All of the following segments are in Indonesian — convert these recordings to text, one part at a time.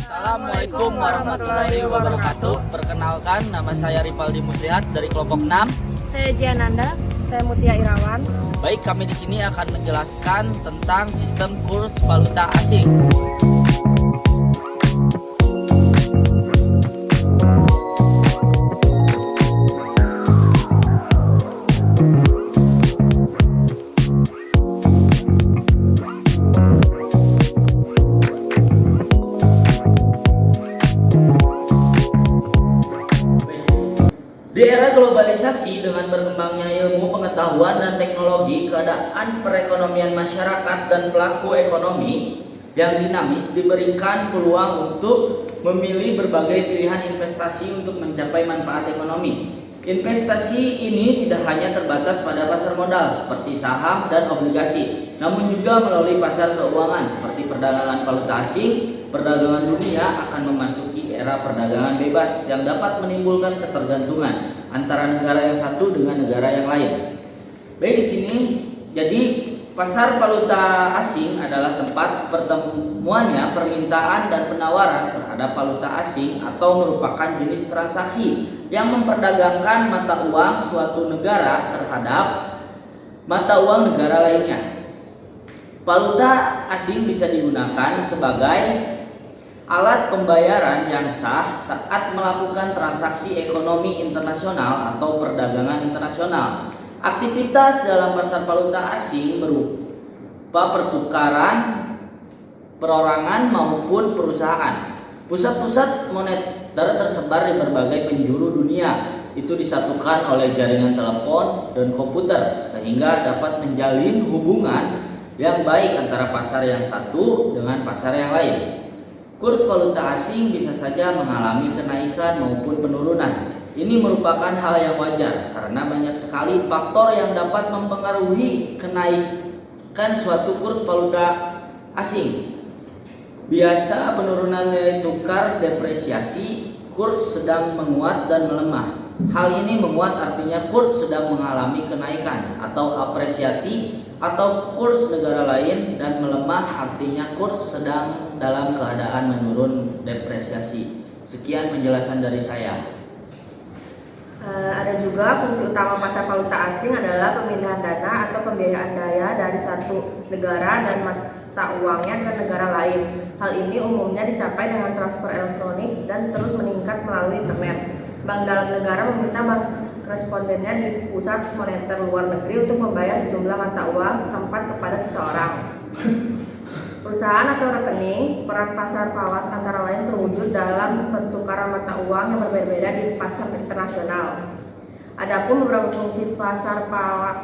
Assalamualaikum warahmatullahi wabarakatuh. Perkenalkan, nama saya Ripaldi Muslihat dari kelompok 6. Saya Jiananda. Saya Mutia Irawan. Baik, kami di sini akan menjelaskan tentang sistem kurs valuta asing. Di era globalisasi dengan berkembangnya ilmu pengetahuan dan teknologi, keadaan perekonomian masyarakat dan pelaku ekonomi yang dinamis diberikan peluang untuk memilih berbagai pilihan investasi untuk mencapai manfaat ekonomi. Investasi ini tidak hanya terbatas pada pasar modal seperti saham dan obligasi, namun juga melalui pasar keuangan seperti perdagangan valuta asing. Perdagangan dunia akan memasuki era perdagangan bebas yang dapat menimbulkan ketergantungan antara negara yang satu dengan negara yang lain. Baik, di sini jadi pasar valuta asing adalah tempat pertemuannya permintaan dan penawaran terhadap valuta asing atau merupakan jenis transaksi yang memperdagangkan mata uang suatu negara terhadap mata uang negara lainnya. Valuta asing bisa digunakan sebagai alat pembayaran yang sah saat melakukan transaksi ekonomi internasional atau perdagangan internasional. Aktivitas dalam pasar valuta asing berupa pertukaran, perorangan maupun perusahaan. Pusat-pusat moneter tersebar di berbagai penjuru dunia. Itu disatukan oleh jaringan telepon dan komputer sehingga dapat menjalin hubungan yang baik antara pasar yang satu dengan pasar yang lain. Kurs valuta asing bisa saja mengalami kenaikan maupun penurunan. Ini merupakan hal yang wajar karena banyak sekali faktor yang dapat mempengaruhi kenaikan suatu kurs valuta asing. Biasa penurunan nilai tukar, depresiasi, kurs sedang menguat dan melemah. Hal ini menguat artinya kurs sedang mengalami kenaikan atau apresiasi, atau kurs negara lain, dan melemah artinya kurs sedang dalam keadaan menurun, depresiasi. Sekian penjelasan dari saya. Ada juga fungsi utama pasar valuta asing adalah pemindahan dana atau pembiayaan daya dari satu negara dan mata uangnya ke negara lain. Hal ini umumnya dicapai dengan transfer elektronik dan terus meningkat melalui internet. Bank dalam negara meminta bank respondennya di pusat moneter luar negeri untuk membayar jumlah mata uang setempat kepada seseorang. Perusahaan atau rekening, peran pasar falas antara lain terwujud dalam pertukaran mata uang yang berbeda-beda di pasar internasional. Adapun beberapa fungsi pasar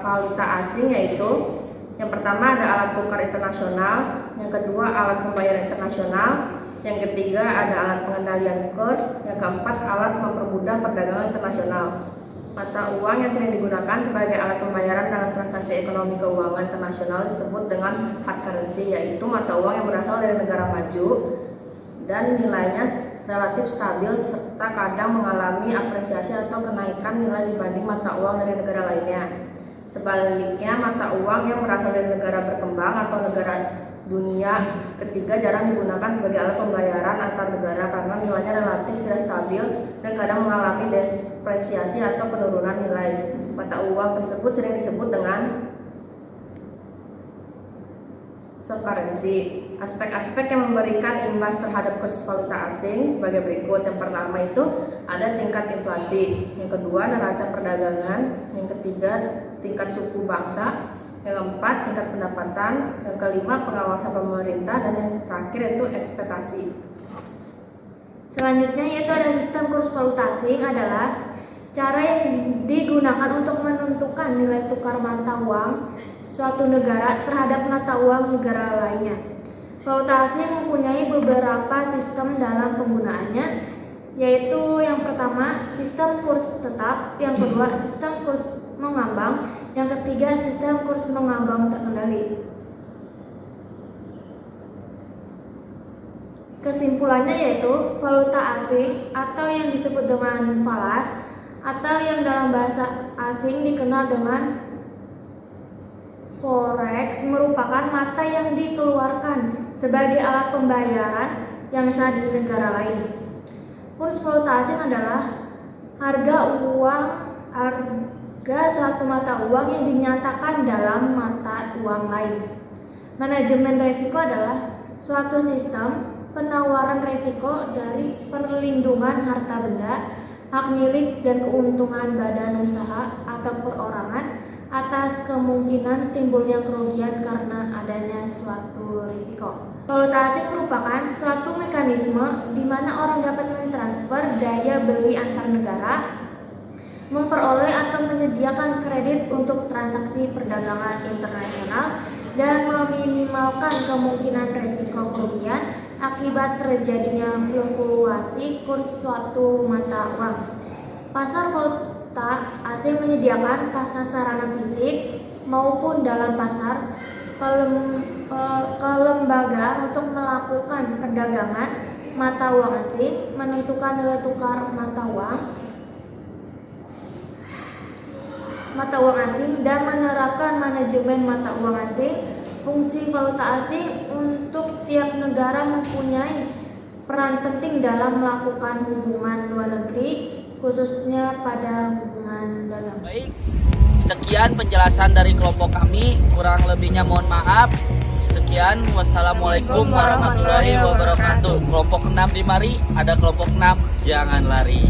valuta asing yaitu yang pertama ada alat tukar internasional, yang kedua alat pembayaran internasional, yang ketiga ada alat pengendalian kurs, yang keempat alat mempermudah perdagangan internasional. Mata uang yang sering digunakan sebagai alat pembayaran dalam transaksi ekonomi keuangan internasional disebut dengan hard currency, yaitu mata uang yang berasal dari negara maju dan nilainya relatif stabil serta kadang mengalami apresiasi atau kenaikan nilai dibanding mata uang dari negara lainnya. Sebaliknya, mata uang yang berasal dari negara berkembang atau negara dunia ketiga jarang digunakan sebagai alat pembayaran antar negara karena nilainya relatif tidak stabil dan kadang mengalami depresiasi atau penurunan nilai. Mata uang tersebut sering disebut dengan soft currency. Aspek-aspek yang memberikan imbas terhadap kurs valuta asing sebagai berikut. Yang pertama itu ada tingkat inflasi, yang kedua neraca perdagangan, yang ketiga tingkat suku bangsa, yang keempat tingkat pendapatan, yang kelima pengawasan pemerintah, dan yang terakhir itu ekspektasi. Selanjutnya yaitu ada sistem kurs valuta asing adalah cara yang digunakan untuk menentukan nilai tukar mata uang suatu negara terhadap mata uang negara lainnya. Valuta asing mempunyai beberapa sistem dalam penggunaannya, yaitu yang pertama sistem kurs tetap, yang kedua sistem kurs mengambang, yang ketiga sistem kurs mengambang terkendali. Kesimpulannya yaitu valuta asing atau yang disebut dengan falas atau yang dalam bahasa asing dikenal dengan forex merupakan mata yang dikeluarkan sebagai alat pembayaran yang sah di negara lain. Kurs valuta asing adalah harga suatu mata uang yang dinyatakan dalam mata uang lain. Manajemen resiko adalah suatu sistem penawaran resiko dari perlindungan harta benda, hak milik dan keuntungan badan usaha atau perorangan atas kemungkinan timbulnya kerugian karena adanya suatu risiko. Valuta asing merupakan suatu mekanisme di mana orang dapat mentransfer daya beli antar negara, memperoleh atau menyediakan kredit untuk transaksi perdagangan internasional, dan meminimalkan kemungkinan risiko kerugian akibat terjadinya fluktuasi kurs suatu mata uang. Pasar valuta asing menyediakan pasar sarana fisik maupun dalam pasar kelembagaan untuk melakukan perdagangan mata uang asing, menentukan nilai tukar mata uang asing, dan menerapkan manajemen mata uang asing. Fungsi valuta asing untuk tiap negara mempunyai peran penting dalam melakukan hubungan luar negeri, khususnya pada hubungan dagang. Baik, sekian penjelasan dari kelompok kami, kurang lebihnya mohon maaf. Sekian, wassalamualaikum warahmatullahi wabarakatuh. Kelompok 6 di mari, ada kelompok 6, jangan lari.